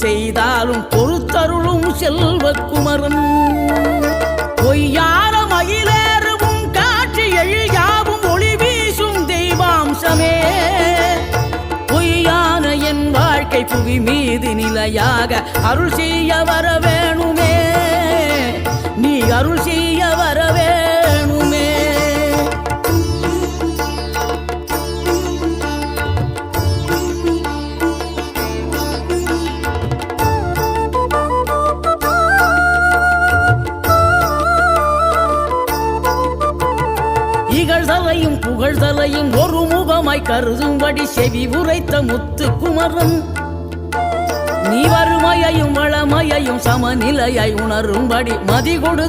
செய்தாலும் பொறுத்தருளும் செல்வக்குமரன் பொய்யான மயிலேறவும் காட்சி எழியாவும் ஒளி வீசும் தெய்வாம்சமே பொய்யான என் வாழ்க்கை புவி மீது நிலையாக அருள் செய்ய வர வேணுமே நீ அருள் செய்ய வர வேணுமே இகழ்தலையும் புகழ்தலையும் ஒரு முகமாய் கருதும்படி செவி உரைத்த முத்து குமரன் நீ வறுமையையும் வளமையையும் சமநிலையை உணரும்படி மதி கொடு